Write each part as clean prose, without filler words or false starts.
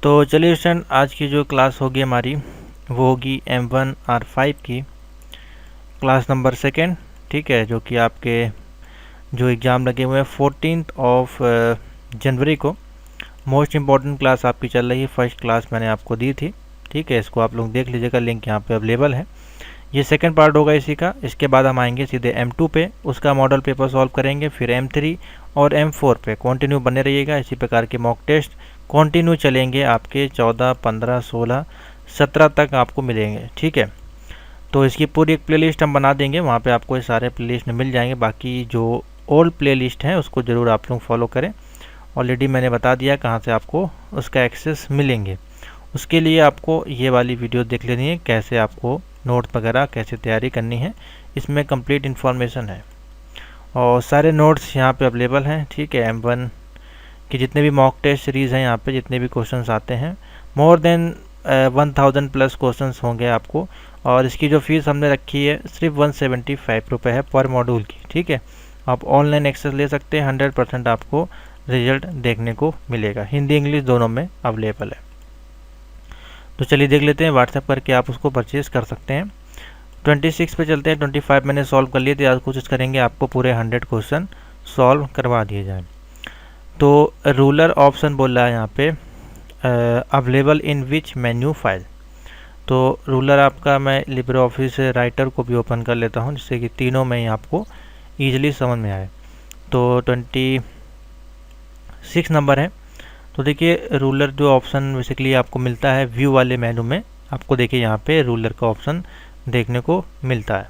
तो चलिए स्टूडेंट, आज की जो क्लास होगी हमारी वो होगी M1 R5 की क्लास नंबर सेकेंड। ठीक है, जो कि आपके जो एग्ज़ाम लगे हुए हैं 14 ऑफ जनवरी को। मोस्ट इम्पॉर्टेंट क्लास आपकी चल रही है, फर्स्ट क्लास मैंने आपको दी थी। ठीक है, इसको आप लोग देख लीजिएगा, लिंक यहाँ पे अवेलेबल है। ये सेकंड पार्ट होगा इसी का। इसके बाद हम आएंगे सीधे M2 पे, उसका मॉडल पेपर सॉल्व करेंगे। फिर M3 और M4 पे कंटिन्यू बने रहिएगा। इसी प्रकार के मॉक टेस्ट कंटिन्यू चलेंगे आपके 14, 15, 16, 17 तक आपको मिलेंगे। ठीक है, तो इसकी पूरी एक प्लेलिस्ट हम बना देंगे, वहाँ पे आपको ये सारे प्लेलिस्ट मिल जाएंगे। बाकी जो ओल्ड प्लेलिस्ट है उसको ज़रूर आप लोग फॉलो करें। ऑलरेडी मैंने बता दिया कहाँ से आपको उसका एक्सेस मिलेंगे। उसके लिए आपको ये वाली वीडियो देख लेनी है, कैसे आपको नोट्स वगैरह कैसे तैयारी करनी है, इसमें कंप्लीट इन्फॉर्मेशन है और सारे नोट्स यहाँ पे अवेलेबल हैं। ठीक है, M1 कि जितने भी मॉक टेस्ट सीरीज़ हैं यहाँ पे, जितने भी क्वेश्चंस आते हैं, मोर देन 1000 प्लस क्वेश्चंस होंगे आपको। और इसकी जो फीस हमने रखी है सिर्फ 175 रुपये है पर मॉड्यूल की। ठीक है, आप ऑनलाइन एक्सेस ले सकते हैं, 100% आपको रिजल्ट देखने को मिलेगा। हिंदी इंग्लिश दोनों में अवेलेबल है। तो चलिए देख लेते हैं, व्हाट्सएप करके आप उसको परचेज कर सकते हैं। 26 पे चलते हैं। 25 मैंने सॉल्व कर लिए थे, आज कोशिश करेंगे आपको पूरे 100 क्वेश्चन सॉल्व करवा दिए जाए। तो रूलर ऑप्शन बोल रहा है यहाँ पे available in which menu file. तो रूलर आपका मैं लिब्रे ऑफिस राइटर को भी ओपन कर लेता हूँ, जिससे कि तीनों में ही आपको ईजिली समझ में आए। तो 26 नंबर है। तो देखिए रूलर जो ऑप्शन बेसिकली आपको मिलता है व्यू वाले मेनू में, आपको देखिए यहाँ पे रूलर का ऑप्शन देखने को मिलता है।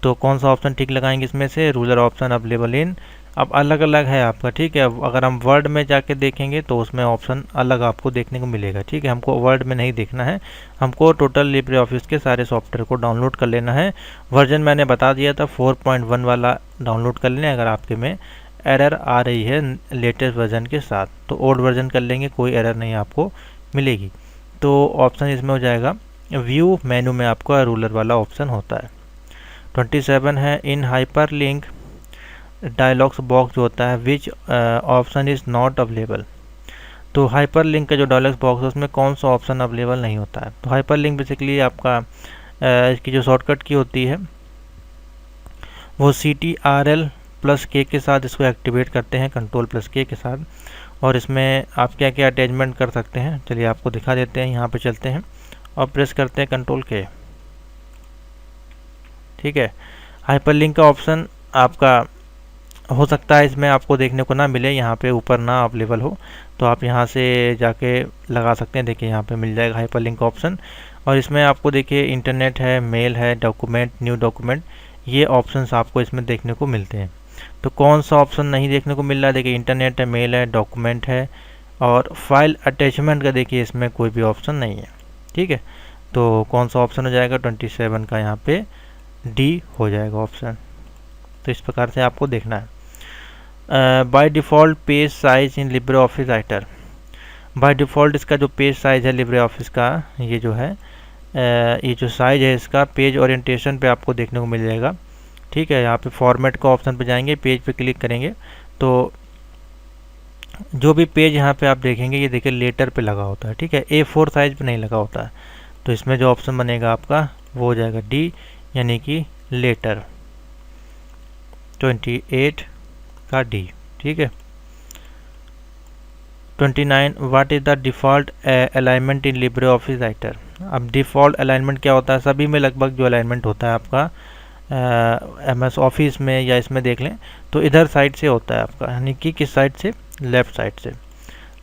तो कौन सा ऑप्शन ठीक लगाएंगे इसमें से? रूलर ऑप्शन अवेलेबल इन, अब अलग अलग है आपका। ठीक है, अगर हम वर्ड में जाके देखेंगे तो उसमें ऑप्शन अलग आपको देखने को मिलेगा। ठीक है, हमको वर्ड में नहीं देखना है, हमको टोटल लिब्रे ऑफिस के सारे सॉफ्टवेयर को डाउनलोड कर लेना है। वर्जन मैंने बता दिया था 4.1 वाला डाउनलोड कर लें। अगर आपके में एरर आ रही है लेटेस्ट वर्जन के साथ तो ओल्ड वर्जन कर लेंगे, कोई एरर नहीं आपको मिलेगी। तो ऑप्शन इसमें हो जाएगा व्यू मेनू में आपका रूलर वाला ऑप्शन होता है। 27 है in hyper link dialogues box जो होता है which option is not available. तो हाइपर लिंक का जो डायलॉग्स बॉक्स है उसमें कौन सा ऑप्शन अवेलेबल नहीं होता है। तो हाइपर लिंक बेसिकली आपका इसकी जो शॉर्टकट की होती है वो CTRL+K के साथ इसको एक्टिवेट करते हैं, Ctrl+K के साथ। और इसमें आप क्या क्या अटैचमेंट कर सकते हैं चलिए आपको दिखा देते हैं। यहाँ पे चलते हैं और प्रेस करते हैं Ctrl+K। ठीक है, हाइपरलिंक का ऑप्शन आपका हो सकता है इसमें आपको देखने को ना मिले, यहाँ पे ऊपर ना अवेलेबल हो, तो आप यहाँ से जाके लगा सकते हैं। देखिए यहाँ पे मिल जाएगा हाइपरलिंक का ऑप्शन। और इसमें आपको देखिए इंटरनेट है, मेल है, डॉक्यूमेंट, न्यू डॉक्यूमेंट, ये ऑप्शंस आपको इसमें देखने को मिलते हैं। तो कौन सा ऑप्शन नहीं देखने को मिल रहा है? देखिए इंटरनेट है, मेल है, डॉक्यूमेंट है और फाइल अटैचमेंट का देखिए इसमें कोई भी ऑप्शन नहीं है। ठीक है, तो कौन सा ऑप्शन हो जाएगा? 27 का यहाँ पे D हो जाएगा ऑप्शन। तो इस प्रकार से आपको देखना है। By default page size in Libre office writer. By default इसका जो पेज साइज है लिब्रे ऑफिस का, ये जो है ये जो साइज है इसका पेज ओरिएंटेशन पे आपको देखने को मिल जाएगा। ठीक है, यहाँ पे फॉर्मेट का ऑप्शन पे जाएंगे, पेज पे क्लिक करेंगे तो जो भी पेज यहाँ पे आप देखेंगे ये देखिए लेटर पे लगा होता है। ठीक है, A4 साइज पे नहीं लगा होता है। तो इसमें जो ऑप्शन बनेगा आपका वो हो जाएगा D, यानी कि लेटर 28 का D। ठीक है, 29 what is the default alignment in Libre office writer. अब डिफ़ॉल्ट अलाइनमेंट क्या होता है? सभी में लगभग जो अलाइनमेंट होता है आपका MS ऑफिस में या इसमें देख लें तो इधर साइड से होता है आपका, यानी कि किस साइड से? लेफ़्ट साइड से।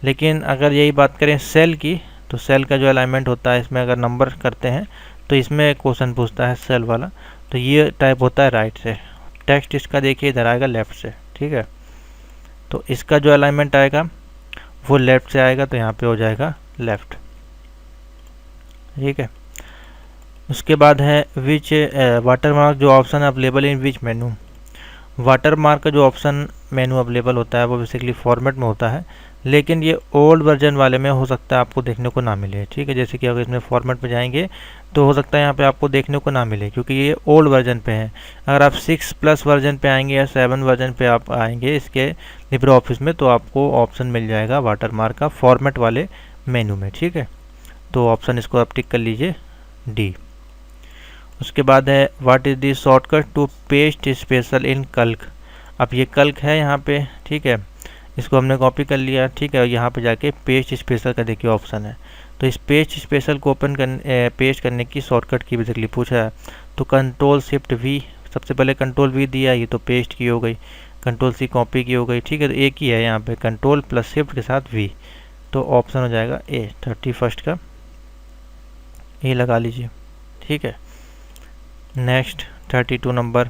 लेकिन अगर यही बात करें सेल की, तो सेल का जो अलाइनमेंट होता है इसमें अगर नंबर करते हैं तो इसमें क्वेश्चन पूछता है सेल वाला, तो ये टाइप होता है राइट से। टेक्स्ट इसका देखिए इधर आएगा लेफ़्ट से। ठीक है, तो इसका जो अलाइनमेंट आएगा वो लेफ़्ट से आएगा, तो यहाँ पे हो जाएगा लेफ़्ट। ठीक है, उसके बाद है विच वाटरमार्क जो option available in which menu. Watermark का जो ऑप्शन मेनू अवेलेबल होता है वो बेसिकली फॉर्मेट में होता है, लेकिन ये ओल्ड वर्जन वाले में हो सकता है आपको देखने को ना मिले। ठीक है, जैसे कि अगर इसमें फॉर्मेट में जाएंगे तो हो सकता है यहाँ पे आपको देखने को ना मिले, क्योंकि ये ओल्ड वर्जन पे है। अगर आप 6+ वर्जन पे आएंगे या 7 वर्जन पे आप आएंगे इसके लिब्रे ऑफिस में, तो आपको ऑप्शन मिल जाएगा वाटरमार्क का फॉर्मेट वाले मेनू में, ठीक है। तो ऑप्शन इसको आप टिक कर लीजिए डी। उसके बाद है what is the shortcut to paste special in Calc. अब ये कल्क है यहाँ पे, ठीक है, इसको हमने कॉपी कर लिया, ठीक है। और यहाँ पे जाके पेस्ट स्पेशल का देखिए ऑप्शन है। तो इस पेस्ट स्पेशल को पेस्ट करने की शॉर्टकट की बेसिकली पूछा है। तो कंट्रोल शिफ्ट वी, सबसे पहले कंट्रोल वी दिया, ये तो पेस्ट की हो गई, कंट्रोल सी कॉपी की हो गई, ठीक है। तो एक ही है यहाँ पे, कंट्रोल प्लस शिफ्ट के साथ वी, तो ऑप्शन हो जाएगा ए, 31 का ए लगा लीजिए, ठीक है। नेक्स्ट 32 नंबर,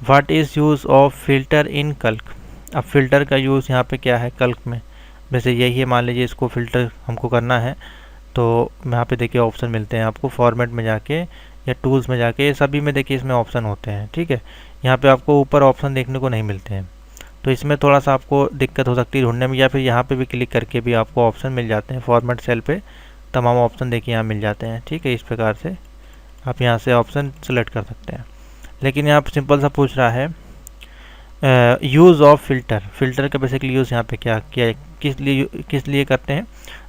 what is use of filter in Calc. अब फिल्टर का यूज़ यहाँ पे क्या है कल्क में, वैसे यही है, मान लीजिए इसको फिल्टर हमको करना है, तो यहाँ पे देखिए ऑप्शन मिलते हैं आपको फॉर्मेट में जाके या टूल्स में जाके, सभी में देखिए इसमें ऑप्शन होते हैं, ठीक है। यहाँ पे आपको ऊपर ऑप्शन देखने को नहीं मिलते हैं, तो इसमें थोड़ा सा आपको दिक्कत हो सकती है ढूंढने में, या फिर यहाँ पे भी क्लिक करके भी आपको ऑप्शन मिल जाते हैं। फॉर्मेट सेल पे तमाम ऑप्शन देखिए यहाँ मिल जाते हैं, ठीक है। इस प्रकार से आप यहाँ से ऑप्शन सेलेक्ट कर सकते हैं। लेकिन यहाँ पर सिंपल सा पूछ रहा है यूज़ ऑफ फिल्टर, फिल्टर का बेसिकली यूज़ यहाँ पे क्या किया, किस लिए करते हैं।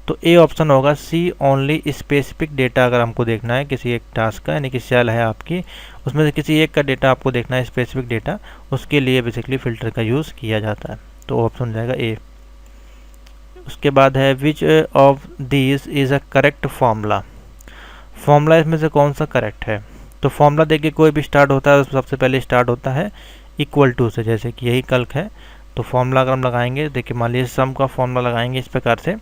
तो ए ऑप्शन होगा सी ओनली स्पेसिफिक डेटा, अगर हमको देखना है किसी एक टास्क का, यानी कि सेल है आपकी, उसमें से किसी एक का डेटा आपको देखना है, स्पेसिफिक डेटा, उसके लिए बेसिकली फ़िल्टर का यूज़ किया जाता है। तो ऑप्शन हो जाएगा ए। उसके बाद है which of these is a correct formula, formula इसमें से कौन सा करेक्ट है। तो फॉर्मूला देखिए कोई भी स्टार्ट होता है, सबसे पहले स्टार्ट होता है इक्वल टू से, जैसे कि यही कल्क है। तो फॉर्मूला अगर हम लगाएंगे, देखिए मान लीजिए सम का फॉर्मूला लगाएंगे इस प्रकार से,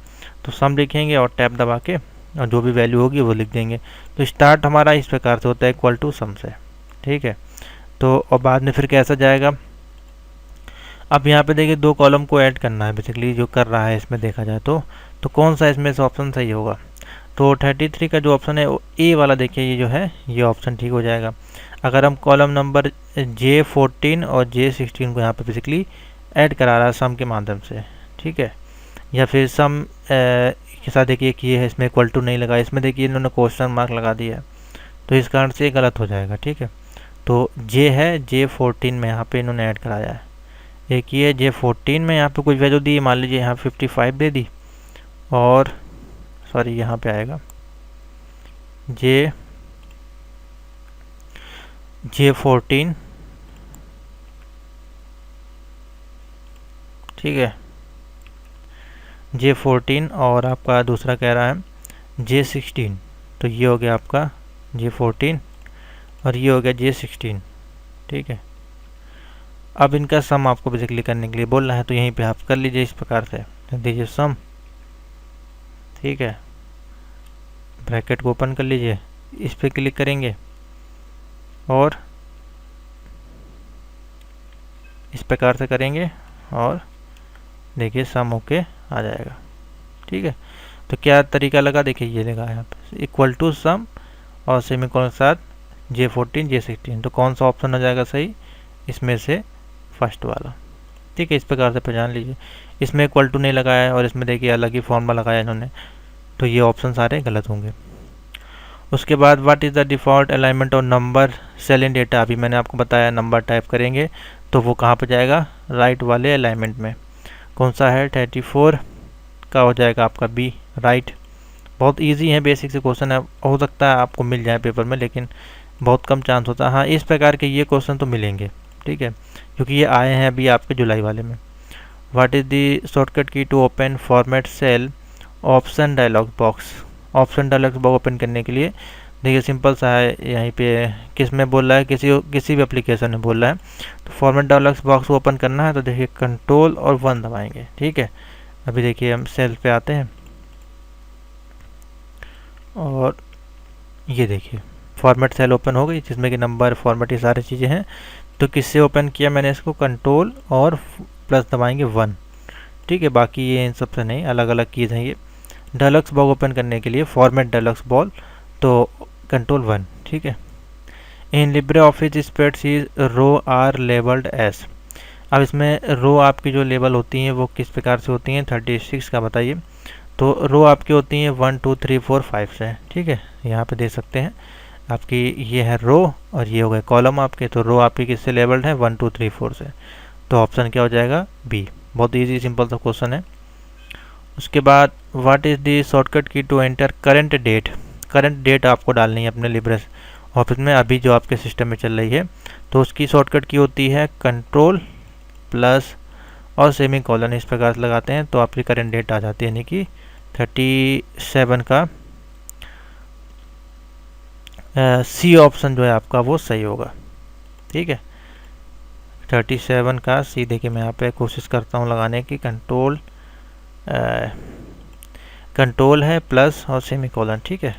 तो सम लिखेंगे और टैब दबा के और जो भी वैल्यू होगी वो लिख देंगे। तो स्टार्ट हमारा इस प्रकार से होता है इक्वल टू सम से, ठीक है। तो और बाद में फिर कैसा जाएगा, अब यहाँ पे देखिए दो कॉलम को ऐड करना है बेसिकली, जो कर रहा है इसमें देखा जाए तो कौन सा इसमें से ऑप्शन सही होगा। तो 33 का जो ऑप्शन है ए वाला, देखिए ये जो है ये ऑप्शन ठीक हो जाएगा। अगर हम कॉलम नंबर J14 और J16 को यहाँ पे बेसिकली ऐड करा रहा है सम के माध्यम से, ठीक है। या फिर सम के साथ देखिए कि ये है, इसमें इक्वल टू नहीं लगा, इसमें देखिए इन्होंने क्वेश्चन मार्क लगा दिया है, तो इस कारण से गलत हो जाएगा, ठीक है। तो J है J14 में यहाँ पे इन्होंने ऐड कराया है। एक ये J14 में यहाँ पे कुछ वैल्यू दी, मान लीजिए यहाँ 55 दे दी, और सॉरी यहाँ पे आएगा J14, ठीक है, J14 और आपका दूसरा कह रहा है J16, तो ये हो गया आपका J14 और ये हो गया J16, ठीक है। अब इनका सम आपको बेसिकली करने के लिए बोल रहा है, तो यहीं पे आप कर लीजिए इस प्रकार से, दीजिए सम, ठीक है। ब्रैकेट को ओपन कर लीजिए, इस पर क्लिक करेंगे और इस प्रकार से करेंगे और देखिए सम होके आ जाएगा, ठीक है। तो क्या तरीका लगा, देखिए ये लगा है इक्वल टू सम और सेमीकोलन के साथ J14 J16, तो कौन सा ऑप्शन हो जाएगा सही, इसमें से फर्स्ट वाला, ठीक है। इस प्रकार से पहचान लीजिए, इसमें इक्वल टू नहीं लगाया है और इसमें देखिए अलग ही फॉर्मूला लगाया इन्होंने, तो ये ऑप्शन सारे गलत होंगे। उसके बाद what is the default alignment of number cell in data, अभी मैंने आपको बताया नंबर टाइप करेंगे तो वो कहाँ पर जाएगा, राइट वाले अलाइनमेंट में। कौन सा है, 34 का हो जाएगा आपका बी, राइट। बहुत इजी है, बेसिक से क्वेश्चन है, हो सकता है आपको मिल जाए पेपर में, लेकिन बहुत कम चांस होता है। हाँ, इस प्रकार के ये क्वेश्चन तो मिलेंगे, ठीक है, क्योंकि ये आए हैं अभी आपके जुलाई वाले में। What is the shortcut key to open format cell option dialog box, option dialog box open करने के लिए देखिए सिंपल सा है, यहीं पे किस में बोल रहा है, किसी भी एप्लीकेशन में बोल रहा है। तो फॉर्मेट डायलॉग बॉक्स को ओपन करना है, तो देखिए कंट्रोल और 1 दबाएंगे, ठीक है। अभी देखिए हम सेल पे आते हैं और ये देखिए फॉर्मेट सेल ओपन हो गई, जिसमें कि नंबर, फॉर्मेट, ये सारी चीज़ें हैं। तो किससे ओपन किया मैंने इसको, कंट्रोल और प्लस दबाएंगे 1, ठीक है। बाकी ये इन सबसे नहीं, अलग अलग कीज़ हैं ये। डायलॉग्स बॉक्स ओपन करने के लिए फॉर्मेट डायलॉग्स बॉल, तो कंट्रोल 1, ठीक है। In LibreOffice spreadsheet row are labelled as, अब इसमें रो आपकी जो लेबल होती हैं वो किस प्रकार से होती हैं, 36 का बताइए। तो रो आपकी होती हैं 1 2 3 4 5 से, ठीक है। यहाँ पे दे सकते हैं आपकी, ये है रो और ये हो गए कॉलम आपके। तो रो आपकी किससे लेबल्ड है, 1 2 3 4 से। तो ऑप्शन क्या हो जाएगा, बी। बहुत इजी सिंपल सा क्वेश्चन है। उसके बाद what is the shortcut key to enter current date. Current date आपको डालनी है अपने लिब्रे ऑफिस में, अभी जो आपके सिस्टम में चल रही है। तो उसकी शॉर्टकट की होती है कंट्रोल प्लस और सेमी कॉलन, इस प्रकार से लगाते हैं तो आपकी करंट डेट आ जाती है, यानी कि 37 का सी ऑप्शन जो है आपका वो सही होगा। ठीक है, 37 का सी। देखिए मैं यहाँ पे कोशिश करता हूँ लगाने की, कंट्रोल है प्लस और सेमी कॉलन। ठीक है,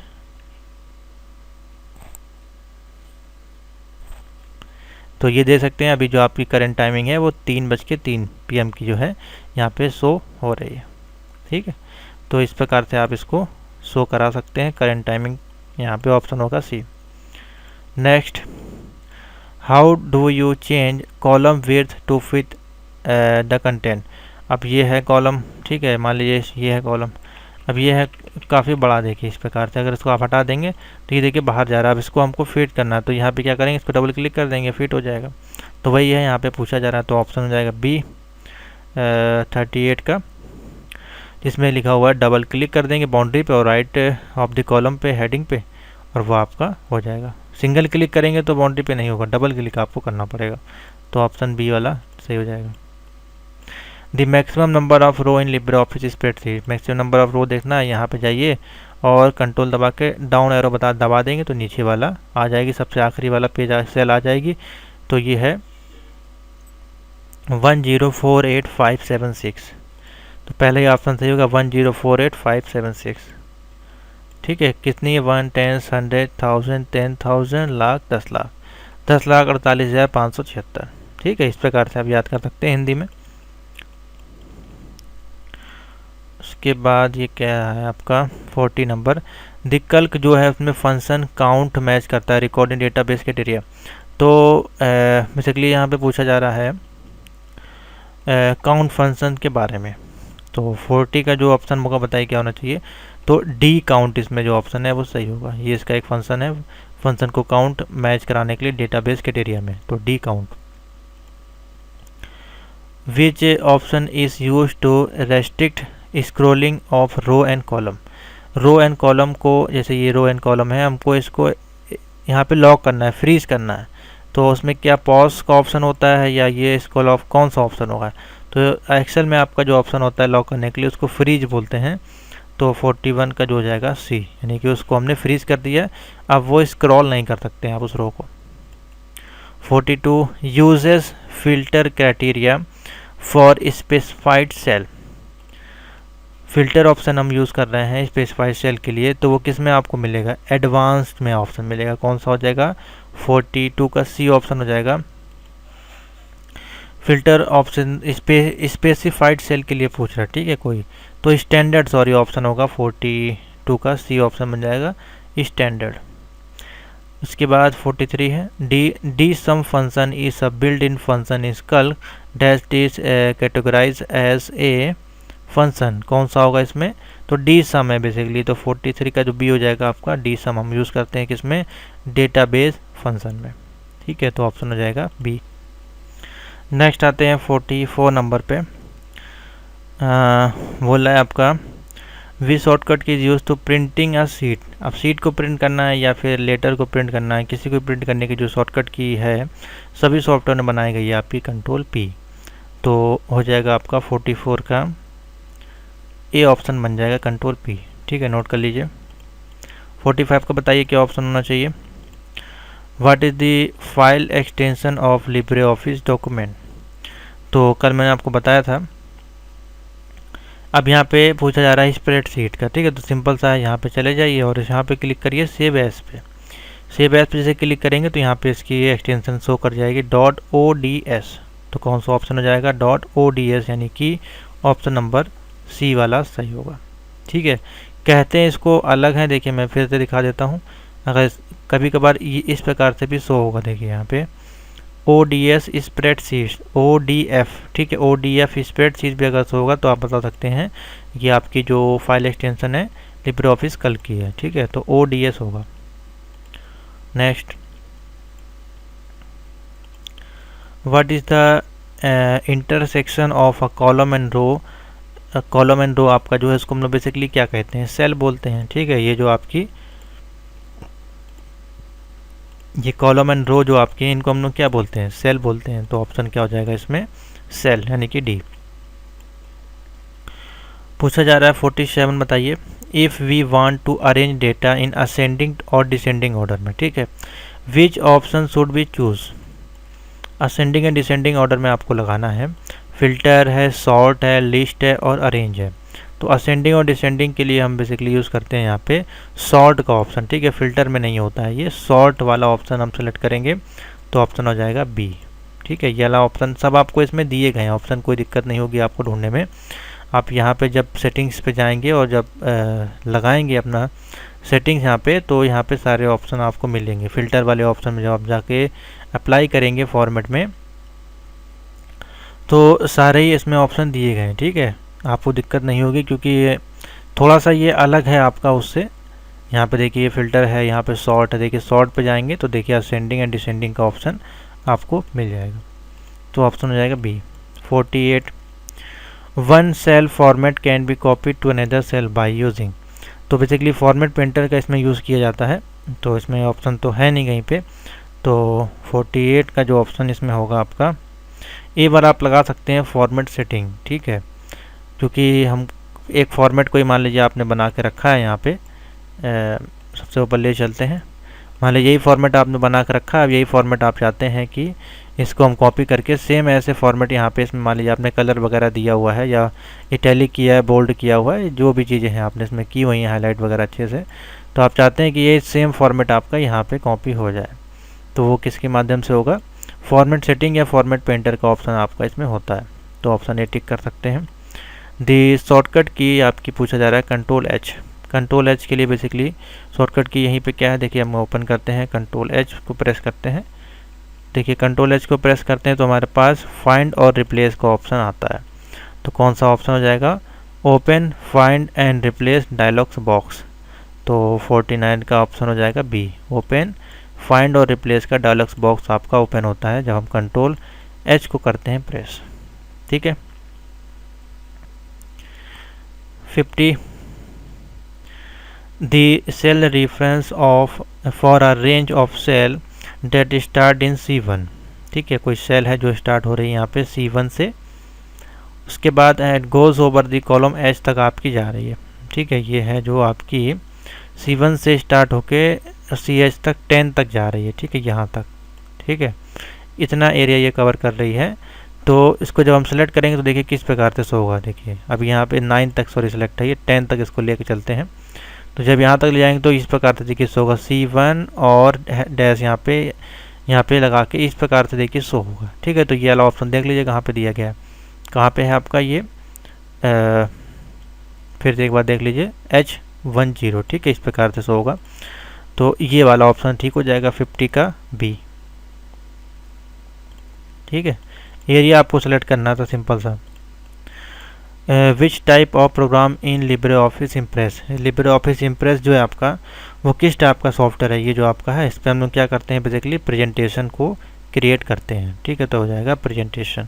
तो ये दे सकते हैं। अभी जो आपकी करंट टाइमिंग है वो 3:03 PM की जो है यहाँ पे शो हो रही है। ठीक है, तो इस प्रकार से आप इसको शो करा सकते हैं करंट टाइमिंग, यहाँ पे ऑप्शन होगा C. Next, how do you change column width to fit the content. अब ये है कॉलम, ठीक है, मान लीजिए ये है कॉलम, अब ये है काफ़ी बड़ा। देखिए इस प्रकार से अगर इसको आप हटा देंगे तो ये देखिए बाहर जा रहा है। अब इसको हमको फिट करना है तो यहाँ पे क्या करेंगे, इसको डबल क्लिक कर देंगे, फिट हो जाएगा। तो वही है यहाँ पे पूछा जा रहा है, तो ऑप्शन हो जाएगा बी 38 का, जिसमें लिखा हुआ है डबल क्लिक कर देंगे बाउंड्री पे और राइट ऑफ द कॉलम पे, हेडिंग पे, और वो आपका हो जाएगा। सिंगल क्लिक करेंगे तो बाउंड्री पे नहीं होगा, डबल क्लिक आपको करना पड़ेगा। तो ऑप्शन बी वाला सही हो जाएगा। The maximum number of row in LibreOffice spreadsheet. Maximum number of row देखना है, यहाँ पे जाइए और कंट्रोल दबा के डाउन एरो दबा देंगे तो नीचे वाला आ जाएगी, सबसे आखिरी वाला पेज सेल आ जाएगी। तो ये है 1048576। तो पहले ही ऑप्शन सही होगा 1048576। ठीक है, कितनी है 1 10 100 1000 10,000 लाख 10 लाख 10,48,576। ठीक है, इस प्रकार से आप याद कर सकते हैं हिंदी में। उसके बाद ये क्या है आपका 40 नंबर। दिक्कल्क जो है उसमें फंक्शन काउंट मैच करता है रिकॉर्डिंग डेटाबेस क्राइटेरिया। तो बेसिकली यहाँ पे पूछा जा रहा है काउंट फंक्शन के बारे में। तो 40 का जो ऑप्शन होगा बताइए क्या होना चाहिए। तो डी काउंट इसमें जो ऑप्शन है वो सही होगा। ये इसका एक फंक्शन है, फंक्शन को काउंट मैच कराने के लिए डेटाबेस क्राइटेरिया में, तो D count. Which option is use to restrict scrolling of row and column. Row and column को, जैसे ये रो एंड कॉलम है, हमको इसको यहाँ पे लॉक करना है, फ्रीज करना है। तो उसमें क्या पॉज का ऑप्शन होता है या ये स्क्रॉल ऑफ, कौन सा ऑप्शन होगा। तो एक्सेल में आपका जो ऑप्शन होता है लॉक करने के लिए उसको फ्रीज बोलते हैं। तो 41 का जो हो जाएगा सी, यानी कि उसको हमने फ्रीज कर दिया, अब वो स्क्रॉल नहीं कर सकते हैं आप उस रो को। 42 uses filter criteria for specified cell. Filter option हम यूज़ कर रहे हैं स्पेसिफाइड सेल के लिए, तो वो किस में आपको मिलेगा, एडवांस्ड में ऑप्शन मिलेगा। कौन सा हो जाएगा, 42 का सी ऑप्शन हो जाएगा। फिल्टर ऑप्शन स्पेसिफाइड सेल के लिए पूछ रहा है, ठीक है कोई, तो स्टैंडर्ड सॉरी ऑप्शन होगा 42 का सी ऑप्शन बन जाएगा स्टैंडर्ड। उसके बाद 43 है D sum function is a built in function is Calc dash is categorise as a function. कौन सा होगा इसमें, तो डी सम है बेसिकली। तो 43 का जो बी हो जाएगा आपका, डी सम हम यूज़ करते हैं किसमें, डेटाबेस फंक्शन में। ठीक है, तो ऑप्शन हो जाएगा बी। नेक्स्ट आते हैं 44 नंबर पे। बोल रहा है आपका we shortcut key use to printing a sheet. अब सीट को प्रिंट करना है या फिर लेटर को प्रिंट करना है, किसी को प्रिंट करने की जो शॉर्टकट की है सभी सॉफ्टवेयर में बनाई गई है आपकी, कंट्रोल पी। तो हो जाएगा आपका 44 का ए ऑप्शन बन जाएगा, कंट्रोल पी। ठीक है, नोट कर लीजिए। 45 का बताइए क्या ऑप्शन होना चाहिए। What is the file extension of Libre office document. तो कल मैंने आपको बताया था। अब यहाँ पे पूछा जा रहा है स्प्रेडशीट का, ठीक है, तो सिंपल सा है, यहाँ पे चले जाइए और यहाँ पे क्लिक करिए सेव एज पे। सेव एज पे जैसे क्लिक करेंगे तो यहाँ पे इसकी एक्सटेंशन शो कर जाएगी .ods। तो कौन सा ऑप्शन हो जाएगा, .ods, यानी कि ऑप्शन नंबर सी वाला सही होगा। ठीक है, कहते हैं इसको अलग है, देखिए मैं फिर से दिखा देता हूँ। अगर कभी कभार इस प्रकार से भी शो होगा, देखिए यहाँ पे ODS स्प्रेडशीट, ODF, ठीक है, ODF स्प्रेडशीट भी अगर शो होगा तो आप बता सकते हैं कि आपकी जो फाइल एक्सटेंशन है लिब्रे ऑफिस कल की है। ठीक है, तो ODS होगा। Next, what is the intersection of a column and row column and row आपका जो है इसको हम लोग बेसिकली क्या कहते हैं, सेल बोलते हैं। ठीक है, ये जो आपकी ये कॉलम एंड रो जो आपके हैं इनको हम लोग क्या बोलते हैं, सेल बोलते हैं। तो ऑप्शन क्या हो जाएगा इसमें, सेल, यानी कि डी। पूछा जा रहा है 47, बताइए if we want to arrange data in ascending और डिसेंडिंग ऑर्डर में। ठीक है, which option should be choose. Ascending and descending order में आपको लगाना है, फिल्टर है, सॉर्ट है, लिस्ट है और अरेंज है। तो असेंडिंग और डिसेंडिंग के लिए हम बेसिकली यूज़ करते हैं यहाँ पे सॉर्ट का ऑप्शन। ठीक है, फिल्टर में नहीं होता है, ये सॉर्ट वाला ऑप्शन हम सेलेक्ट करेंगे तो ऑप्शन हो जाएगा बी। ठीक है, ये वाला ऑप्शन सब आपको इसमें दिए गए हैं ऑप्शन, कोई दिक्कत नहीं होगी आपको ढूंढने में। आप यहाँ पे जब सेटिंग्स पे जाएंगे और जब लगाएंगे अपना सेटिंग्स यहाँ पे, तो यहाँ पे सारे ऑप्शन आपको मिलेंगे। फिल्टर वाले ऑप्शन में जब आप जाके अप्लाई करेंगे फॉर्मेट में, तो सारे ही इसमें ऑप्शन दिए गए हैं। ठीक है, आपको दिक्कत नहीं होगी क्योंकि ये थोड़ा सा ये अलग है आपका उससे। यहाँ पे देखिए फिल्टर है, यहाँ पे सॉर्ट है, देखिए सॉर्ट पे जाएंगे तो देखिए असेंडिंग एंड डिसेंडिंग का ऑप्शन आपको मिल जाएगा। तो ऑप्शन हो जाएगा B. 48, one cell format can be copy to another cell by using. तो बेसिकली फॉर्मेट पेंटर का इसमें यूज़ किया जाता है, तो इसमें ऑप्शन तो है नहीं कहीं पे। तो 48 का जो ऑप्शन इसमें होगा आपका ए बार आप लगा सकते हैं, फॉर्मेट सेटिंग। ठीक है, क्योंकि हम एक फॉर्मेट कोई मान लीजिए आपने बना के रखा है यहाँ पे, सबसे ऊपर ले चलते हैं। मान लीजिए यही फॉर्मेट आपने बना के रखा है, अब यही फॉर्मेट आप चाहते हैं कि इसको हम कॉपी करके सेम ऐसे फॉर्मेट यहाँ पे इसमें मान लीजिए आपने कलर वगैरह दिया हुआ है या इटैलिक किया है, बोल्ड किया हुआ है, जो भी चीज़ें हैं आपने इसमें की हुई हैं हाईलाइट वगैरह अच्छे से, तो आप चाहते हैं कि ये सेम फॉर्मेट आपका यहाँ पे कॉपी हो जाए। तो वो किसके माध्यम से होगा, फॉर्मेट सेटिंग या फॉर्मेट पेंटर का ऑप्शन आपका इसमें होता है। तो ऑप्शन ए टिक कर सकते हैं। दी शॉर्टकट की आपकी पूछा जा रहा है कंट्रोल एच। कंट्रोल एच के लिए बेसिकली शॉर्टकट की यहीं पे क्या है, देखिए हम ओपन करते हैं, कंट्रोल एच को प्रेस करते हैं। देखिए कंट्रोल एच को प्रेस करते हैं तो हमारे पास फाइंड और रिप्लेस का ऑप्शन आता है। तो कौन सा ऑप्शन हो जाएगा, open find and replace dialogues box. तो 49 का ऑप्शन हो जाएगा बी, ओपन फाइंड और रिप्लेस का डायलॉग्स बॉक्स आपका ओपन होता है जब हम कंट्रोल एच को करते हैं प्रेस। ठीक है। 50, the cell reference of for a range of cell that start in C1। ठीक है, कोई सेल है जो स्टार्ट हो रही है यहाँ पे C1 से, उसके बाद it goes over the column H तक आपकी जा रही है। ठीक है, ये है जो आपकी C1 से स्टार्ट होके CH तक 10 तक जा रही है। ठीक है, यहाँ तक। ठीक है, इतना एरिया ये कवर कर रही है। तो इसको जब हम सेलेक्ट करेंगे तो देखिए किस प्रकार से शो होगा। देखिए अब यहाँ पे 9 तक सॉरी सेलेक्ट है, ये 10 तक इसको लेके चलते हैं। तो जब यहाँ तक ले जाएंगे तो इस प्रकार से देखिए शो होगा, C1 और डैश यहाँ पे लगा के इस प्रकार से देखिए शो होगा। ठीक है, तो ये वाला ऑप्शन देख लीजिए कहाँ पे दिया गया है, कहाँ पे है आपका ये, फिर से एक बार देख लीजिए H10। ठीक है, इस प्रकार से शो होगा। तो ये वाला ऑप्शन ठीक हो जाएगा 50 का बी। ठीक है, एरिया आपको सेलेक्ट करना था सिंपल सा। Which type of program in LibreOffice Impress. LibreOffice Impress जो है आपका वो किस टाइप का सॉफ्टवेयर है, ये जो आपका है, इस पर हम लोग क्या करते हैं, बेसिकली प्रेजेंटेशन को क्रिएट करते हैं। ठीक है, तो हो जाएगा प्रेजेंटेशन।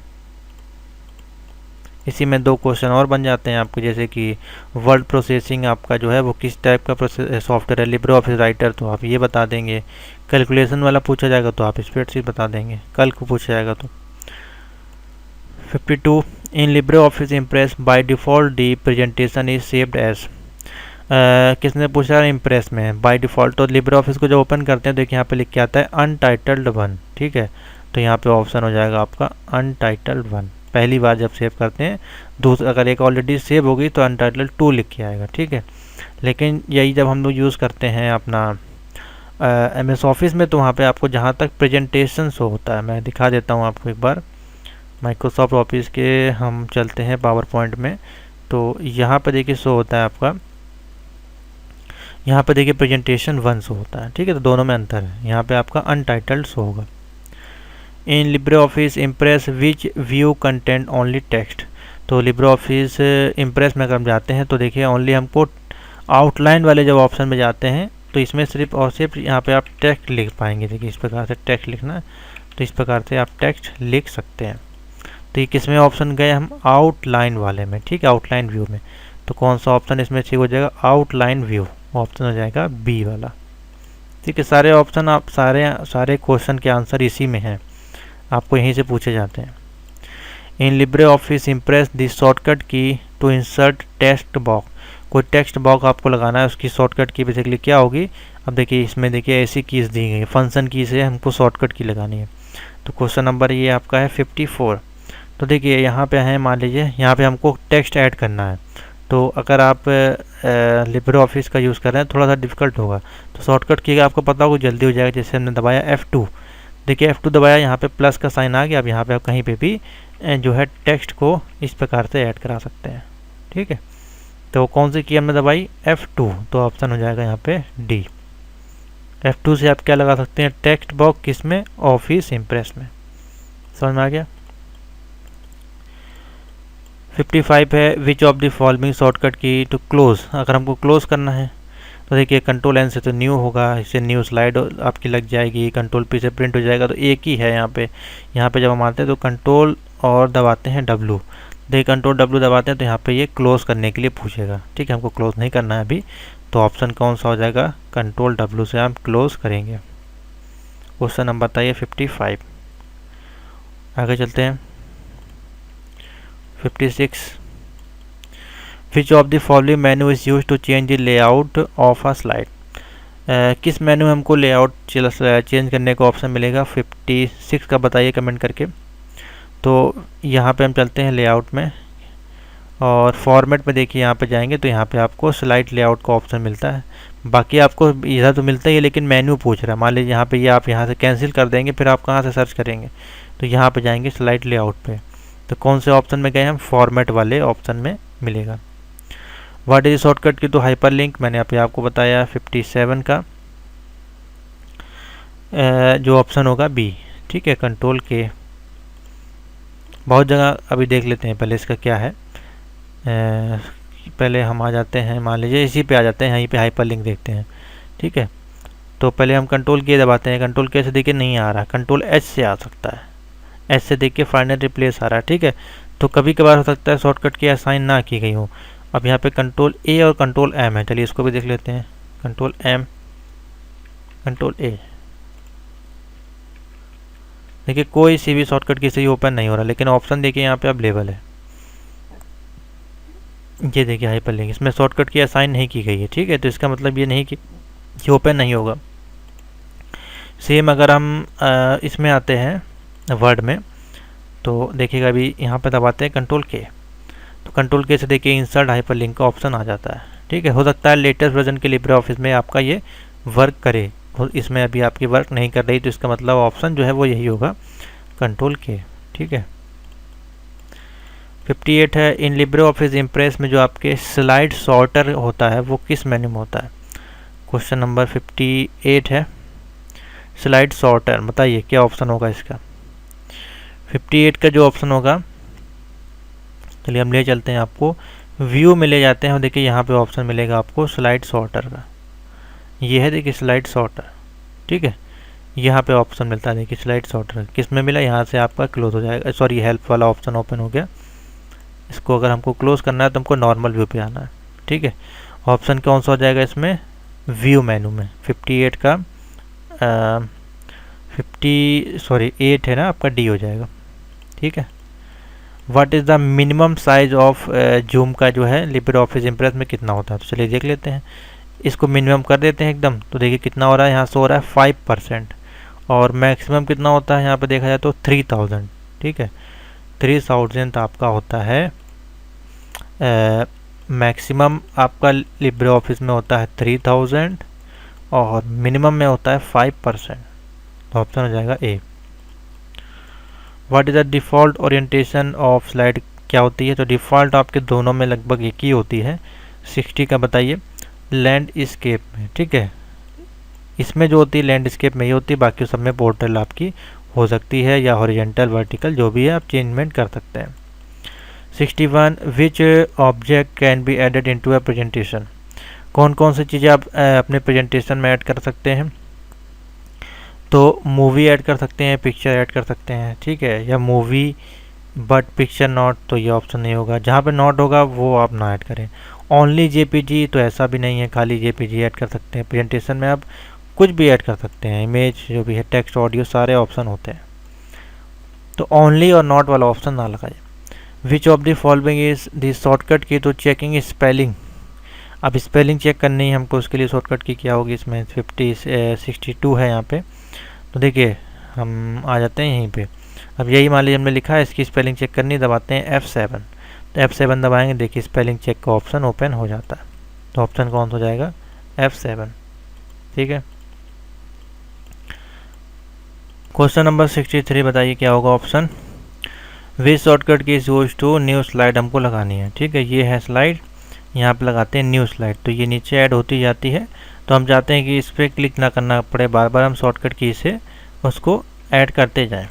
इसी में 2 क्वेश्चन और बन जाते हैं आपके, जैसे कि वर्ड प्रोसेसिंग आपका जो है वो किस टाइप का सॉफ्टवेयर है, लिब्रे ऑफिस राइटर, तो आप ये बता देंगे। कैलकुलेशन वाला पूछा जाएगा तो आप स्प्रेडशीट बता देंगे, कल को पूछा जाएगा तो। 52, in LibreOffice Impress by default the presentation is saved as. किसने पूछा है, इम्प्रेस में बाय डिफ़ॉल्ट। तो लिब्रे ऑफिस को जब ओपन करते हैं देखिए यहाँ पे लिख के आता है अनटाइटल्ड 1। ठीक है, तो यहाँ पे ऑप्शन हो जाएगा आपका अनटाइटल्ड 1, पहली बार जब सेव करते हैं। दूसरा अगर एक ऑलरेडी सेव होगी तो अनटाइटल्ड 2 लिख के आएगा। ठीक है, लेकिन यही जब हम लोग यूज़ करते हैं अपना MS ऑफिस में, तो वहाँ पे आपको जहाँ तक प्रेजेंटेशन शो होता है, मैं दिखा देता हूँ आपको एक बार। माइक्रोसॉफ्ट ऑफिस के हम चलते हैं पावर पॉइंट में, तो यहाँ पे देखिए शो होता है आपका, यहाँ पे देखिए प्रेजेंटेशन 1 शो होता है। ठीक है, तो दोनों में अंतर है, यहाँ पे आपका अनटाइटल्ड शो होगा। इन लिब्रे ऑफिस इम्प्रेस विच व्यू कंटेंट ओनली टेक्स्ट। तो लिब्रे ऑफिस इम्प्रेस में अगर हम जाते हैं तो देखिए ओनली हमको आउटलाइन वाले जब ऑप्शन में जाते हैं तो इसमें सिर्फ और सिर्फ यहाँ पे आप टेक्स्ट लिख पाएंगे। देखिए इस प्रकार से टेक्स्ट लिखना, तो इस प्रकार से आप टेक्स्ट लिख सकते हैं। तो ये किस में ऑप्शन गए हम? आउटलाइन वाले में, ठीक है, आउटलाइन व्यू में। तो कौन सा ऑप्शन इसमें ठीक हो जाएगा? आउटलाइन व्यू ऑप्शन हो जाएगा बी वाला। ठीक है, सारे ऑप्शन आप सारे क्वेश्चन के आंसर इसी में हैं, आपको यहीं से पूछे जाते हैं। इन LibreOffice impress the shortcut key to insert text box. कोई टेक्स्ट बॉक्स आपको लगाना है, उसकी शॉर्टकट की बेसिकली क्या होगी? अब देखिए इसमें देखिए ऐसी कीज़ दी गई है, फंक्शन की से हमको शॉर्टकट की लगानी है। तो क्वेश्चन नंबर ये आपका है 54। तो देखिए यहाँ पे है, मान लीजिए यहाँ पे हमको टेक्स्ट ऐड करना है। तो अगर आप लिब्रे ऑफिस का यूज़ कर रहे हैं थोड़ा सा डिफिकल्ट होगा, तो शॉर्टकट की आपको पता होगा जल्दी हो जाएगा। जैसे हमने दबाया F2, देखिए F2 दबाया, यहाँ पे प्लस का साइन आ गया। अब यहाँ पे आप कहीं पे भी जो है टेक्स्ट को इस प्रकार से ऐड करा सकते हैं। ठीक है, तो कौन सी की हमने दबाई? F2, तो ऑप्शन हो जाएगा यहाँ पे डी। F2 से आप क्या लगा सकते हैं? टेक्स्ट बॉक्स किस में? ऑफिस इम्प्रेस में। समझ में आ गया? 55 है, which of the following shortcut key to close. अगर हमको क्लोज करना है तो देखिए कंट्रोल एन से तो न्यू होगा, इससे न्यू स्लाइड आपकी लग जाएगी, कंट्रोल पी से प्रिंट हो जाएगा। तो एक ही है यहाँ पे जब हम आते हैं तो कंट्रोल और दबाते हैं W। देखिए कंट्रोल W दबाते हैं तो यहाँ पे ये क्लोज करने के लिए पूछेगा। ठीक है, हमको क्लोज नहीं करना है अभी, तो ऑप्शन कौन सा हो जाएगा? कंट्रोल W से हम क्लोज करेंगे। क्वेश्चन नंबर बताइए 55। आगे चलते हैं 56। Which of the following menu is use to change the layout of a slide. किस मेन्यू में हमको लेआउट चेंज करने का ऑप्शन मिलेगा? 56 का बताइए कमेंट करके। तो यहाँ पे हम चलते हैं लेआउट में, और फॉर्मेट में देखिए यहाँ पे जाएंगे तो यहाँ पे आपको स्लाइड लेआउट का ऑप्शन मिलता है। बाकी आपको इधर तो मिलता ही है, लेकिन मेन्यू पूछ रहा है। मान लीजिए यहाँ पे ये आप यहाँ से कैंसिल कर देंगे, फिर आप कहाँ से सर्च करेंगे? तो यहाँ पे जाएंगे स्लाइड लेआउट पे। तो कौन से ऑप्शन में गए हम? फॉर्मेट वाले ऑप्शन में मिलेगा। व्हाट इज शॉर्टकट की? तो हाइपर लिंक मैंने यहाँ पे आपको बताया 57 का जो ऑप्शन होगा बी। ठीक है, कंट्रोल के बहुत जगह अभी देख लेते हैं, पहले इसका क्या है। पहले हम आ जाते हैं, मान लीजिए इसी पे आ जाते हैं, यहीं पे हाइपर लिंक देखते हैं। ठीक है, तो पहले हम कंट्रोल के दबाते हैं। कंट्रोल के से देखिए नहीं आ रहा, कंट्रोल एच से आ सकता है। एच से देखिए फाइनल रिप्लेस आ रहा है। ठीक है, तो कभी कभार हो सकता है शॉर्टकट की असाइन ना की गई हो। अब यहाँ पे कंट्रोल ए और कंट्रोल एम है, चलिए इसको भी देख लेते हैं। कंट्रोल एम, कंट्रोल ए, देखिए कोई सी भी शॉर्टकट किसी भी ओपन नहीं हो रहा, लेकिन ऑप्शन देखिए यहाँ पे अवेलेबल है। ये देखिए हाइपर लिंक, इसमें शॉर्टकट की असाइन नहीं की गई है। ठीक है, तो इसका मतलब ये नहीं कि ये ओपन नहीं होगा। सेम अगर हम इसमें आते हैं वर्ड में, तो देखिएगा अभी यहाँ पे दबाते हैं कंट्रोल के, तो कंट्रोल के से देखिए इंसर्ट हाइपर लिंक का ऑप्शन आ जाता है। ठीक है, हो सकता है लेटेस्ट वर्जन के लिब्रे ऑफिस में आपका ये वर्क करे, इसमें अभी आपकी वर्क नहीं कर रही, तो इसका मतलब ऑप्शन जो है वो यही होगा, कंट्रोल के। ठीक है, 58 है, इन लिब्रे ऑफिस इम्प्रेस में जो आपके स्लाइड सॉर्टर होता है वो किस मेन्यू में होता है? क्वेश्चन नंबर 58 है, स्लाइड सॉर्टर, बताइए क्या ऑप्शन होगा इसका? 58 का जो ऑप्शन होगा, चलिए हम ले चलते हैं आपको व्यू में ले जाते हैं। देखिए यहाँ पे ऑप्शन मिलेगा आपको स्लाइड सॉर्टर का, ये है देखिए स्लाइड सॉर्टर। ठीक है, यहाँ पे ऑप्शन मिलता है, देखिए स्लाइड सॉर्टर किस में मिला? यहाँ से आपका क्लोज हो जाएगा, सॉरी हेल्प वाला ऑप्शन ओपन हो गया। इसको अगर हमको क्लोज करना है तो हमको नॉर्मल व्यू पे आना है। ठीक है, ऑप्शन कौन सा हो जाएगा इसमें? व्यू मेनू में 58 का 8 है ना आपका, डी हो जाएगा। ठीक है, what is the minimum size of zoom का जो है लिब्रे ऑफिस इम्प्रेस में कितना होता है? तो चलिए देख लेते हैं, इसको मिनिमम कर देते हैं एकदम। तो देखिए कितना हो रहा है, यहाँ से हो रहा है 5%, और मैक्सिमम कितना होता है यहाँ पे देखा जाए तो 3000। ठीक है, 3000 आपका होता है मैक्सिमम आपका लिब्रे ऑफिस में होता है 3000, और मिनिमम में होता है 5%। तो ऑप्शन हो जाएगा A. What is the default orientation of slide, क्या होती है? तो डिफ़ॉल्ट आपके दोनों में लगभग एक ही होती है। 60 का बताइए, लैंडस्केप में। ठीक है, इसमें जो होती है लैंडस्केप में ही होती है, बाकी सब में पोर्टल आपकी हो सकती है, या हॉरिजॉन्टल वर्टिकल जो भी है आप चेंजमेंट कर सकते हैं। 61, which object can be added into a presentation. कौन कौन सी चीज़ें आप अपने प्रेजेंटेशन में ऐड कर सकते हैं? तो मूवी ऐड कर सकते हैं, पिक्चर ऐड कर सकते हैं। ठीक है, या मूवी बट पिक्चर नॉट, तो ये ऑप्शन नहीं होगा। जहाँ पे नॉट होगा वो आप ना ऐड करें। ओनली जेपीजी, तो ऐसा भी नहीं है, खाली जेपीजी ऐड कर सकते हैं। प्रेजेंटेशन में आप कुछ भी ऐड कर सकते हैं, इमेज जो भी है, टेक्स्ट, ऑडियो, सारे ऑप्शन होते हैं। तो ओनली और नॉट वाला ऑप्शन ना लगाइए। विच of the following is the shortcut की, तो चेकिंग स्पेलिंग। अब स्पेलिंग चेक करनी है हमको, उसके लिए शॉर्टकट की क्या होगी, इसमें 62 है यहाँ पे। तो देखिए हम आ जाते हैं यहीं पे। अब यही मान लीजिए हमने लिखा है, इसकी स्पेलिंग चेक करनी, दबाते हैं F7। तो F7 दबाएंगे, देखिए स्पेलिंग चेक का ऑप्शन ओपन हो जाता है। तो ऑप्शन कौन सा हो जाएगा, F7। ठीक है। क्वेश्चन नंबर 63 बताइए क्या होगा option. Which shortcut key is use to new slide, हमको लगानी है। ठीक है, ये है स्लाइड, यहाँ पे लगाते हैं न्यू स्लाइड, तो ये नीचे ऐड होती जाती है। तो हम चाहते हैं कि इस पर क्लिक ना करना पड़े बार बार, हम शॉर्टकट की से उसको ऐड करते जाएं।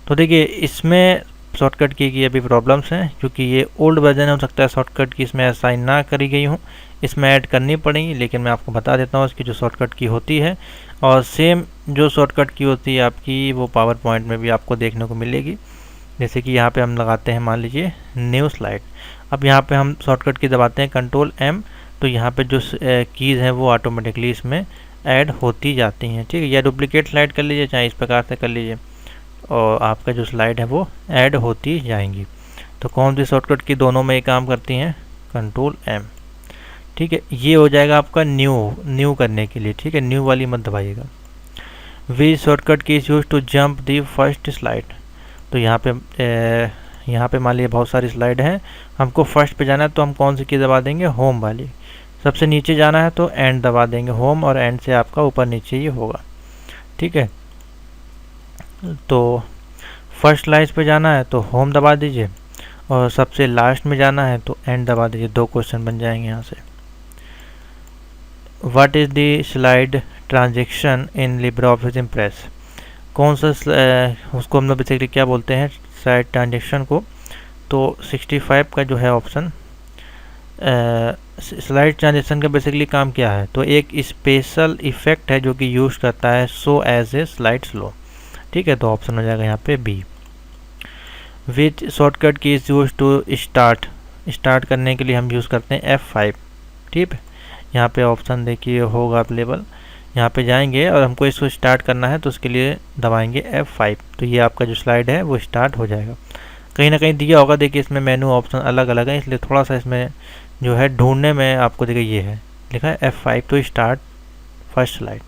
तो देखिए इसमें शॉर्टकट की अभी प्रॉब्लम्स हैं, क्योंकि ये ओल्ड वर्जन हो सकता है शॉर्टकट की इसमें असाइन ना करी गई हूँ, इसमें ऐड करनी पड़ेगी। लेकिन मैं आपको बता देता हूँ इसकी जो शॉर्टकट की होती है, और सेम जो शॉर्टकट की होती है आपकी, वो पावर पॉइंट में भी आपको देखने को मिलेगी। जैसे कि यहाँ पे हम लगाते हैं, मान लीजिए न्यू स्लाइड। अब यहाँ पे हम शॉर्टकट की दबाते हैं Ctrl+M, तो यहाँ पे जो कीज़ हैं वो ऑटोमेटिकली इसमें ऐड होती जाती हैं। ठीक है, या डुप्लीकेट स्लाइड कर लीजिए, चाहे इस प्रकार से कर लीजिए, और आपका जो स्लाइड है वो ऐड होती जाएंगी। तो कौन सी शॉर्टकट की दोनों में ये काम करती हैं, Ctrl+M। ठीक है, ये हो जाएगा आपका न्यू करने के लिए। ठीक है, न्यू वाली मत दबाइएगा। We shortcut key is use to jump the first slide. तो यहाँ पे मान लीजिए बहुत सारी स्लाइड हैं, हमको फर्स्ट पे जाना है, तो हम कौन सी की दबा देंगे, होम वाली। सबसे नीचे जाना है तो एंड दबा देंगे, होम और एंड से आपका ऊपर नीचे ही होगा। ठीक है, तो फर्स्ट स्लाइड पे जाना है तो होम दबा दीजिए, और सबसे लास्ट में जाना है तो एंड दबा दीजिए। 2 क्वेश्चन बन जाएंगे यहाँ से। What is the slide transaction in LibreOffice impress. कौन सा उसको हम लोग बेसिकली क्या बोलते हैं, स्लाइड ट्रांजेक्शन को। तो 65 का जो है ऑप्शन, स्लाइड ट्रांजेक्शन का बेसिकली काम क्या है, तो एक स्पेशल इफेक्ट है जो कि यूज करता है so as a slide slow. ठीक है, तो ऑप्शन हो जाएगा यहाँ पे B. Which shortcut key is use to start करने के लिए हम यूज़ करते हैं F5। ठीक है, यहाँ पे ऑप्शन देखिए होगा अवेलेबल, यहाँ पे जाएंगे और हमको इसको स्टार्ट करना है, तो उसके लिए दबाएंगे F5। तो ये आपका जो स्लाइड है वो स्टार्ट हो जाएगा। कहीं ना कहीं दिया होगा, देखिए इसमें मेनू ऑप्शन अलग अलग है, इसलिए थोड़ा सा इसमें जो है ढूंढने में आपको देखिए ये है लिखा है F5, तो स्टार्ट फर्स्ट स्लाइड।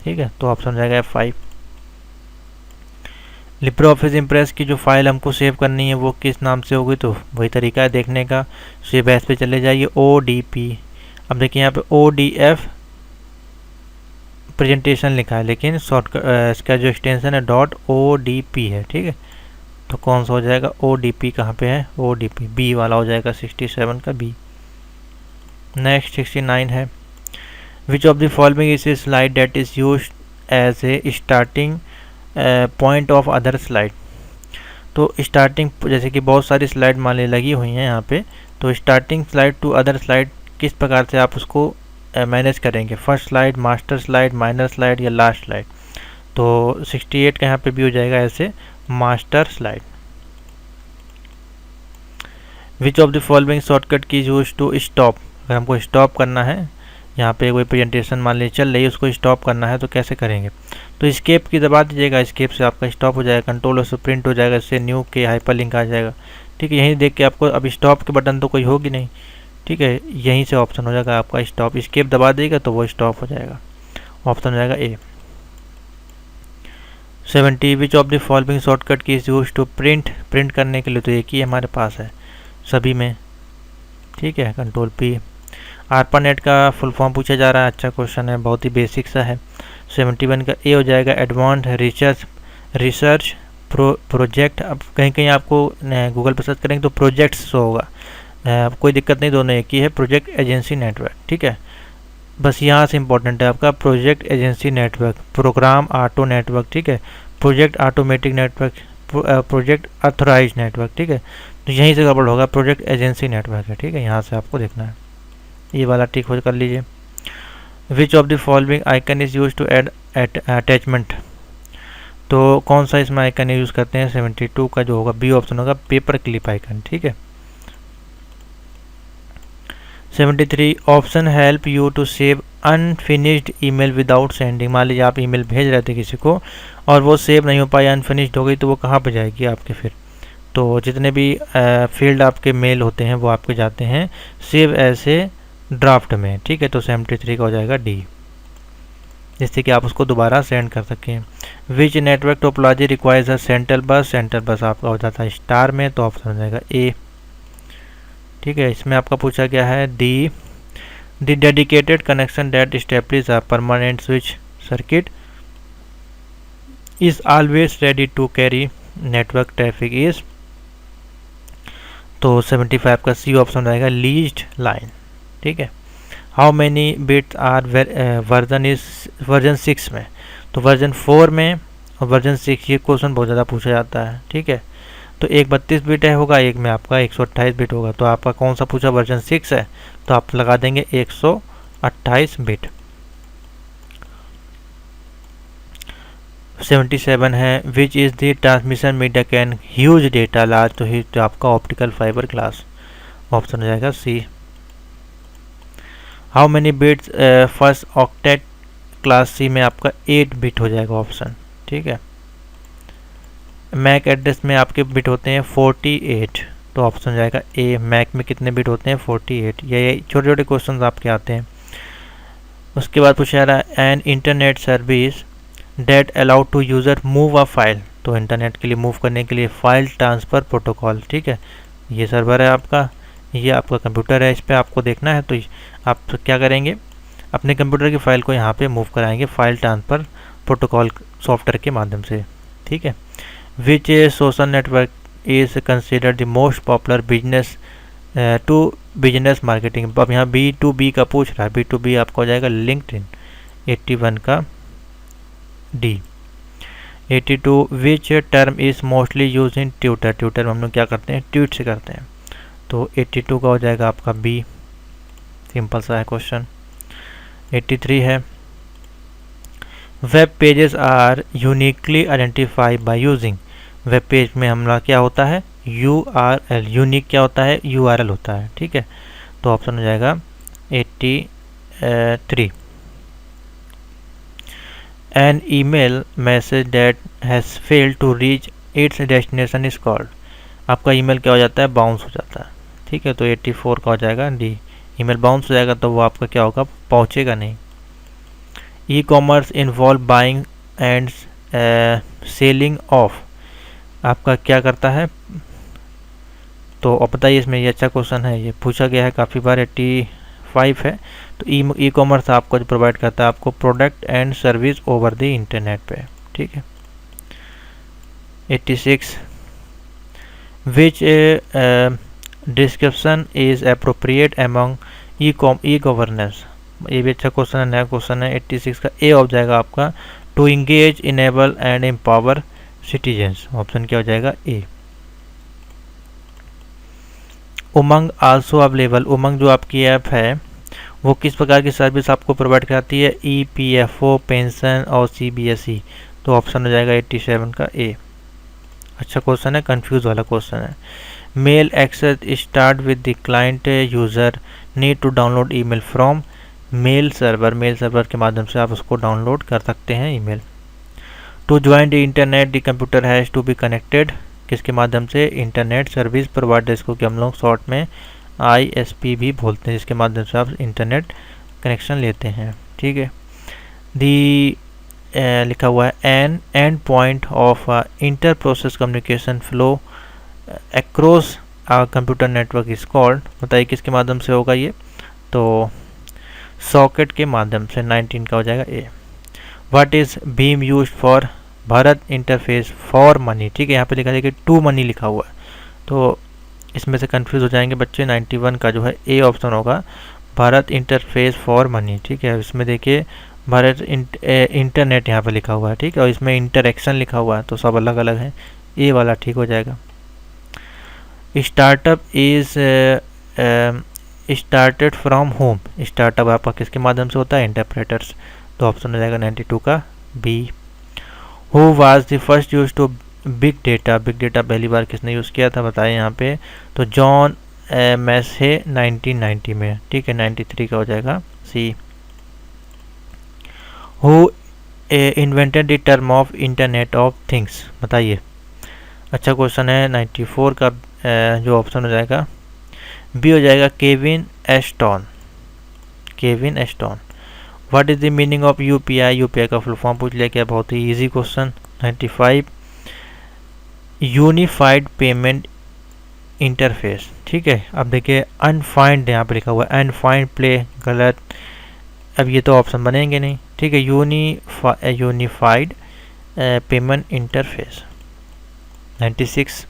ठीक है, तो ऑप्शन हो जाएगा F5। लिब्रियोफिस इम्प्रेस की जो फाइल हमको सेव करनी है वो किस नाम से होगी, तो वही तरीका है देखने का। सेव एज पे चले जाइए, ODP। अब देखिए यहाँ पे ODF प्रेजेंटेशन लिखा है, लेकिन शॉर्टकट इसका जो एक्सटेंशन है .ODP है। ठीक है, तो कौन सा हो जाएगा, ODP कहाँ पे है, ODP बी वाला हो जाएगा, 67 का बी। नेक्स्ट 69 है। Which of the following is a slide that is use as a starting point of other slide. तो स्टार्टिंग, जैसे कि बहुत सारी स्लाइड मान ली लगी हुई हैं यहाँ पे, तो starting slide to other slide किस प्रकार से आप उसको मैनेज करेंगे, first slide, master slide, minor slide या लास्ट स्लाइड। तो 68 का यहाँ पे भी हो जाएगा ऐसे, master slide. Which of the following shortcut key use to stop. अगर हमको स्टॉप करना है, यहाँ पे कोई प्रेजेंटेशन मान लीजिए चल रही है, उसको स्टॉप करना है तो कैसे करेंगे, तो एस्केप की दबा दीजिएगा, एस्केप से आपका स्टॉप हो जाएगा, कंट्रोल से प्रिंट हो जाएगा, इससे न्यू के हाइपरलिंक आ जाएगा। ठीक है, यहीं देख के आपको, अब स्टॉप के बटन तो कोई होगी नहीं। ठीक है, यहीं से ऑप्शन हो जाएगा आपका स्टॉप, एस्केप दबा देगा तो वो स्टॉप हो जाएगा। ऑप्शन हो जाएगा ए। 70 विच of the following shortcut key is use to print करने के लिए, तो एक ही हमारे पास है सभी में। ठीक है, Ctrl+P। ARPANET का फुल फॉर्म पूछा जा रहा है, अच्छा क्वेश्चन है, बहुत ही बेसिक सा है। 71 का ए हो जाएगा, एडवांस्ड रिसर्च प्रोजेक्ट। अब कहीं कहीं आपको गूगल पर सर्च करेंगे तो प्रोजेक्ट्स शो होगा, कोई दिक्कत नहीं, दोनों एक ही है, प्रोजेक्ट एजेंसी नेटवर्क। ठीक है, बस यहाँ से इंपॉर्टेंट है आपका project agency network, program auto network. ठीक है, project automatic network, project authorise network. ठीक है, तो यहीं से गड़बड़ होगा, प्रोजेक्ट एजेंसी नेटवर्क है। ठीक है, यहाँ से आपको देखना है, ये वाला ठीक हो कर लीजिए। Which of the following icon is use to add attachment. तो कौन सा इसमें आइकन यूज़ करते हैं, 72 का जो होगा बी ऑप्शन होगा, पेपर क्लिप आइकन, ठीक है। 73 option help you to save unfinished email without sending. मान लीजिए आप ईमेल भेज रहे थे किसी को और वो सेव नहीं हो पाई, अनफिनिश्ड हो गई, तो वो कहाँ पे जाएगी आपके फिर, तो जितने भी फील्ड आपके मेल होते हैं वो आपके जाते हैं सेव ऐसे ड्राफ्ट में, ठीक है। तो 73 का हो जाएगा डी, जिससे कि आप उसको दोबारा सेंड कर सकें। Which network topology requires a central bus, central bus आपका हो जाता है स्टार में, तो ऑप्शन हो जाएगा ए, ठीक है। इसमें आपका पूछा गया है D, the dedicated connection that establish a permanent switch circuit is always ready to carry network traffic is, तो 75 का सी ऑप्शन रहेगा लीज्ड लाइन, ठीक है। How many bits are version 6 में, तो वर्जन 4 में और वर्जन 6, ये क्वेश्चन बहुत ज़्यादा पूछा जाता है, ठीक है। तो एक 32 बिट है होगा, एक में आपका 128 बिट होगा, तो आपका कौन सा पूछा, वर्जन 6 है, तो आप लगा देंगे 128 बिट। 77 है which is the transmission media can huge data large to heat, तो आपका ऑप्टिकल फाइबर ग्लास, ऑप्शन हो जाएगा C. How many bits first octet, class C में आपका 8 बिट हो जाएगा ऑप्शन, ठीक है। मैक एड्रेस में आपके बिट होते हैं 48, तो ऑप्शन हो जाएगा ए, मैक में कितने बिट होते हैं 48। ये छोटे छोटे क्वेश्चन आपके आते हैं। उसके बाद पूछा जा रहा है an internet service that allowed to user move a file, तो इंटरनेट के लिए मूव करने के लिए फाइल ट्रांसफ़र प्रोटोकॉल, ठीक है। ये सर्वर है आपका, ये आपका कंप्यूटर है, इस पर आपको देखना है, तो आप क्या करेंगे, अपने कंप्यूटर की फ़ाइल को यहाँ पे मूव कराएंगे फाइल ट्रांसफ़र प्रोटोकॉल सॉफ्टवेयर के माध्यम से, ठीक है। Which social network is consider the most popular business to business marketing, अब यहाँ B2B का पूछ रहा है, B2B आपका हो जाएगा लिंक्डइन, 81 का D. 82 which term is mostly use in Twitter, Twitter में हम लोग क्या करते हैं, ट्वीट से करते हैं, तो 82 का हो जाएगा आपका बी, सिंपल सा है क्वेश्चन। 83 है web pages are uniquely identify by using, web page में हमारा क्या होता है, URL, यूनिक क्या होता है, URL होता है, ठीक है। तो ऑप्शन हो जाएगा 83। An email message that has failed to reach its destination is called, आपका ईमेल क्या हो जाता है, बाउंस हो जाता है, ठीक है। तो 84 का हो जाएगा डी, ईमेल बाउंस हो जाएगा तो वो आपका क्या होगा, पहुंचेगा नहीं। E commerce involve buying and selling of, आपका क्या करता है, तो अब बताइए इसमें, ये अच्छा क्वेश्चन है, ये पूछा गया है काफ़ी बार, 85 है। तो ई कॉमर्स आपको जो प्रोवाइड करता है आपको product and service over the internet पे, ठीक है। 86 which description is appropriate among e governance, ये भी अच्छा क्वेश्चन है, नया क्वेश्चन है। 86 का ए हो जाएगा आपका to engage, enable and empower citizens, option क्या हो जाएगा ए। उमंग आल्सो अवेलेबल, उमंग जो आपकी ऐप है वो किस प्रकार की सर्विस आपको प्रोवाइड कराती है, EPFO, पेंशन और CBSE, तो ऑप्शन हो जाएगा 87 का ए। अच्छा क्वेश्चन है, कंफ्यूज वाला क्वेश्चन है। Mail access start with the client user need to download email from mail server, mail server के माध्यम से आप उसको डाउनलोड कर सकते हैं email. To join the internet the computer has to be connected, किसके माध्यम से, इंटरनेट सर्विस प्रोवाइडर, इसको कि हम लोग शॉर्ट में ISP भी बोलते हैं, जिसके माध्यम से आप इंटरनेट कनेक्शन लेते हैं, ठीक है। दी लिखा हुआ है an end point of inter process communication flow across computer network is called, बताइए किसके माध्यम से होगा ये, तो सॉकेट के माध्यम से, 19 का हो जाएगा A. What is BHIM used for, Bharat interface for money, ठीक है। यहाँ पे लिखा है कि टू मनी लिखा हुआ है, तो इसमें से कंफ्यूज हो जाएंगे बच्चे। 91 का जो है ए ऑप्शन होगा, भारत इंटरफेस फॉर मनी, ठीक है। इसमें देखिए भारत इंटरनेट यहाँ पे लिखा हुआ है, ठीक है, और इसमें इंटरेक्शन लिखा हुआ है, तो सब अलग अलग है, ए वाला ठीक हो जाएगा। Startup is started from home, startup आपका किसके माध्यम से होता है, इंटरप्रेटर्स, तो ऑप्शन हो जाएगा 92 का B. Who was the first use to big data, big data पहली बार किसने यूज़ किया था बताएं यहाँ पे। तो जॉन मैसे 1990 में, ठीक है 93 का हो जाएगा C. Who invented the term of internet of things, बताइए। अच्छा क्वेश्चन है। 94 का जो ऑप्शन हो जाएगा बी हो जाएगा Kevin Ashton, Kevin Ashton. What is the meaning of UPI, UPI का फुल फॉर्म पूछ लिया क्या, बहुत ही easy question. 95 unified payment interface, ठीक है। अब देखिए अनफाइंड यहाँ पे लिखा हुआ है, अनफाइंड प्ले गलत, अब ये तो ऑप्शन बनेंगे नहीं, ठीक है। Unified payment interface. 96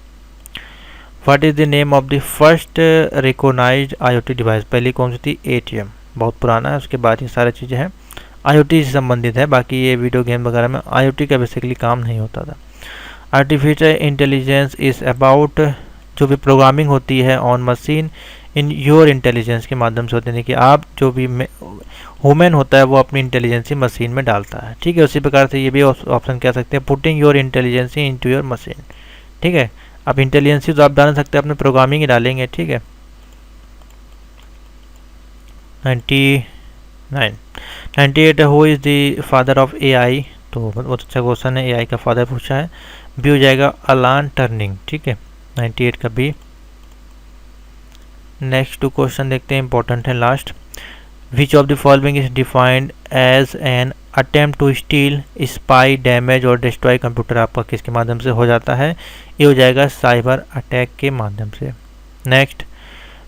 what is the name of the first recognised IoT device, पहली कौन सी थी, एटीएम, बहुत पुराना है। उसके बाद ये सारी चीज़ें हैं आईओटी से संबंधित है, बाकी ये वीडियो गेम वगैरह में आईओटी का बेसिकली काम नहीं होता था। आर्टिफिशियल इंटेलिजेंस इज़ अबाउट, जो भी प्रोग्रामिंग होती है on machine in your intelligence के माध्यम से होती है कि आप जो भी ह्यूमन होता है वो अपनी इंटेलिजेंसी मशीन में डालता है, ठीक है। उसी प्रकार से ये भी ऑप्शन कह सकते हैं putting your intelligency into your machine, ठीक है। अब इंटेलिजेंसी तो आप डाल सकते हैं, अपने प्रोग्रामिंग ही डालेंगे, ठीक है। 98 who is the father of AI, तो बहुत अच्छा क्वेश्चन है, एआई का फादर पूछा है, बी हो जाएगा अलान टर्निंग, ठीक है 98 का बी। नेक्स्ट टू क्वेश्चन देखते हैं, इंपॉर्टेंट है last. Which of the following is defined as an attempt to steal, spy, damage और डिस्ट्रॉय कंप्यूटर, आपका किसके माध्यम से हो जाता है, ये हो जाएगा साइबर अटैक के माध्यम से। Next,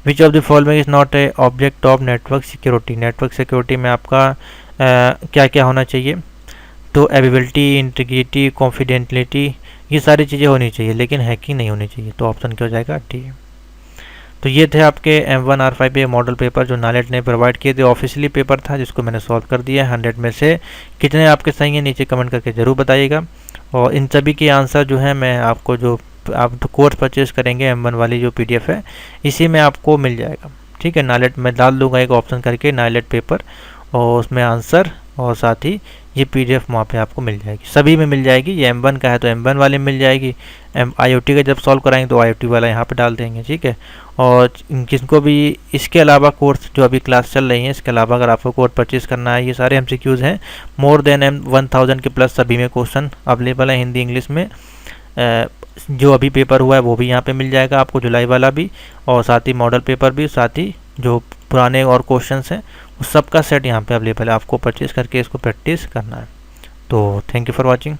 which of the following is not a object of network security, network security में आपका क्या क्या होना चाहिए, तो अवेलेबिलिटी, इंटीग्रिटी, कॉन्फिडेंटलिटी, ये सारी चीज़ें होनी चाहिए, लेकिन हैकिंग नहीं होनी चाहिए, तो ऑप्शन क्या हो जाएगा डी। तो ये थे आपके M1 R5 मॉडल पेपर जो नालेट ने प्रोवाइड किए थे, ऑफिशियली पेपर था जिसको मैंने सॉल्व कर दिया है। 100 में से कितने आपके सही हैं नीचे कमेंट करके ज़रूर बताइएगा। और इन सभी के आंसर जो है मैं आपको, जो आप कोर्स परचेज़ करेंगे M1 वाली जो PDF है इसी में आपको मिल जाएगा, ठीक है। नालेट में डाल दूंगा एक ऑप्शन करके नालेट पेपर, और उसमें आंसर और साथ ही ये PDF वहाँ पे आपको मिल जाएगी, सभी में मिल जाएगी। ये M1 का है तो M1 वाले में मिल जाएगी, IoT का जब सॉल्व कराएंगे तो IoT वाला यहाँ पे डाल देंगे, ठीक है। और किसको भी इसके अलावा कोर्स जो अभी क्लास चल रही है, इसके अलावा अगर आपको कोर्स परचेज करना है, ये सारे MCQs हैं, मोर देन 1000 के प्लस सभी में क्वेश्चन अवेलेबल है हिंदी इंग्लिश में। जो अभी पेपर हुआ है वो भी यहाँ पे मिल जाएगा आपको, जुलाई वाला भी, और साथ ही मॉडल पेपर भी, साथ ही जो पुराने और क्वेश्चंस हैं उस सब का सेट यहाँ पे अवेलेबल है, आपको परचेज करके इसको प्रैक्टिस करना है। तो थैंक यू फॉर वॉचिंग।